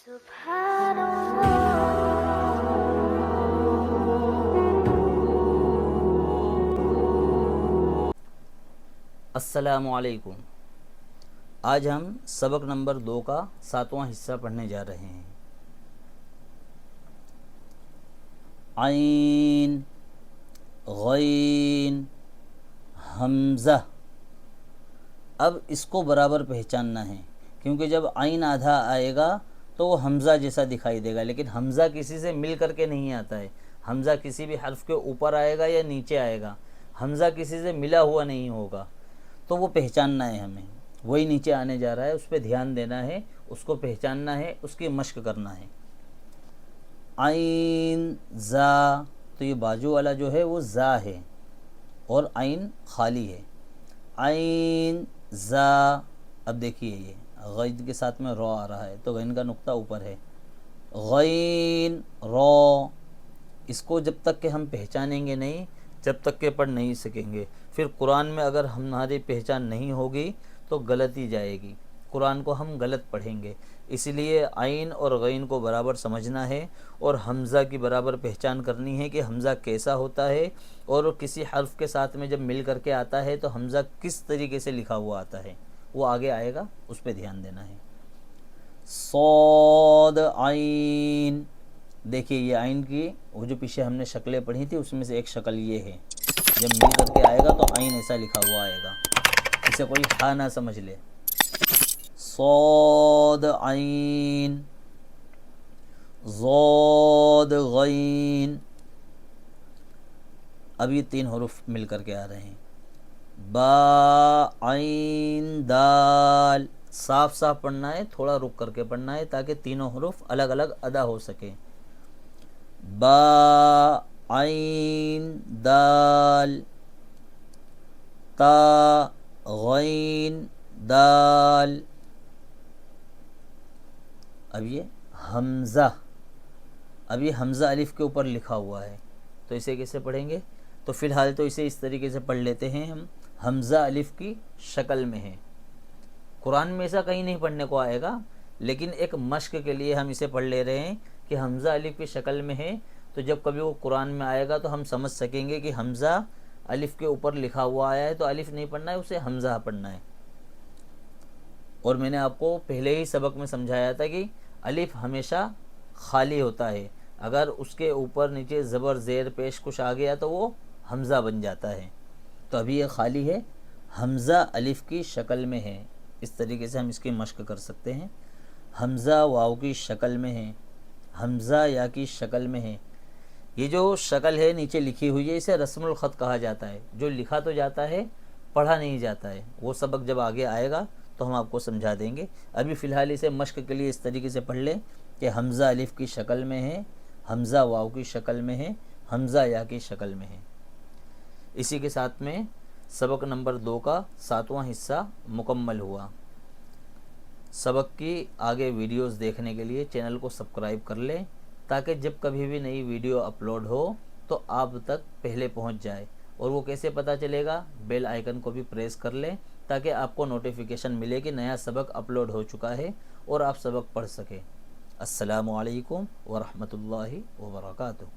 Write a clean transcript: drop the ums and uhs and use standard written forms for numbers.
अस्सलामु अलैकुम। आज हम सबक नंबर 2 का 7वां हिस्सा पढ़ने जा रहे हैं। आइन, गैन, हमज़ा। अब इसको बराबर पहचानना है, क्योंकि जब आइन आधा आएगा तो वो हमज़ा जैसा दिखाई देगा, लेकिन हमज़ा किसी से मिल करके नहीं आता है। हमज़ा किसी भी हर्फ के ऊपर आएगा या नीचे आएगा, हमज़ा किसी से मिला हुआ नहीं होगा। तो वो पहचानना है हमें, वही नीचे आने जा रहा है, उस पर ध्यान देना है, उसको पहचानना है, उसकी मश्क करना है। आइन ज़ा, तो ये बाजू वाला जो है वो ज़ा है और आइन खाली है। आइन ज़ा। अब देखिए ये गैन के साथ में रॉ आ रहा है, तो गैन का नुक्ता ऊपर है। गैन रॉ, इसको जब तक कि हम पहचानेंगे नहीं, जब तक के पढ़ नहीं सकेंगे। फिर कुरान में अगर हमारी पहचान नहीं होगी तो गलती जाएगी, कुरान को हम गलत पढ़ेंगे। इसलिए आइन और गैन को बराबर समझना है और हमज़ा की बराबर पहचान करनी है कि हमज़ा कैसा होता है और किसी हर्फ के साथ में जब मिल करके आता है तो हमज़ा किस तरीके से लिखा हुआ आता है, वो आगे आएगा, उस पर ध्यान देना है। सौद आइन, देखिए ये आइन की वो जो पीछे हमने शक्लें पढ़ी थी उसमें से एक शक्ल ये है, जब मिल करके आएगा तो आइन ऐसा लिखा हुआ आएगा, इसे कोई खा ना समझ ले। सौद आइन, ज़ौद गैन। अब ये 3 हरूफ मिल करके आ रहे हैं। बा आइन दाल, साफ साफ पढ़ना है, थोड़ा रुक करके पढ़ना है ताकि तीनों हरूफ अलग अलग अदा हो सके। बा आइन दाल, ता गैन दाल। अब ये हमज़ा, अब ये हमज़ा अलिफ के ऊपर लिखा हुआ है, तो इसे कैसे पढ़ेंगे? तो फ़िलहाल तो इसे इस तरीके से पढ़ लेते हैं हम, हमज़ा अलिफ की शक्ल में है। कुरान में ऐसा कहीं नहीं पढ़ने को आएगा, लेकिन एक मश्क के लिए हम इसे पढ़ ले रहे हैं कि हमज़ा अलिफ की शक्ल में है, तो जब कभी वो कुरान में आएगा तो हम समझ सकेंगे कि हमज़ा अलिफ के ऊपर लिखा हुआ आया है, तो अलिफ नहीं पढ़ना है, उसे हमज़ा पढ़ना है। और मैंने आपको पहले ही सबक में समझाया था कि अलिफ हमेशा खाली होता है, अगर उसके ऊपर नीचे ज़बर ज़ेर पेश कुछ आ गया तो वो हमज़ा बन जाता है। तो अभी ये खाली है, हमज़ा अलिफ की शक्ल में है, इस तरीके से हम इसकी मश्क कर सकते हैं। हमज़ा वाव की शक्ल में है, हमज़ा या की शक्ल में है। ये जो शक्ल है नीचे लिखी हुई है, इसे रस्मुल ख़त कहा जाता है, जो लिखा तो जाता है, पढ़ा नहीं जाता है। वो सबक जब आगे आएगा तो हम आपको समझा देंगे। अभी फ़िलहाल इसे मश्क के लिए इस तरीके से पढ़ लें कि हमज़ा अलिफ की शक्ल में है, हमज़ा वाव की शक्ल में है, हमज़ा या की शक्ल में है। इसी के साथ में सबक नंबर 2 का 7वां हिस्सा मुकम्मल हुआ। सबक की आगे वीडियोस देखने के लिए चैनल को सब्सक्राइब कर लें, ताकि जब कभी भी नई वीडियो अपलोड हो तो आप तक पहले पहुंच जाए। और वो कैसे पता चलेगा? बेल आइकन को भी प्रेस कर लें ताकि आपको नोटिफिकेशन मिले कि नया सबक अपलोड हो चुका है और आप सबक पढ़ सकें। अस्सलामु अलैकुम व रहमतुल्लाहि व बरकातुहू।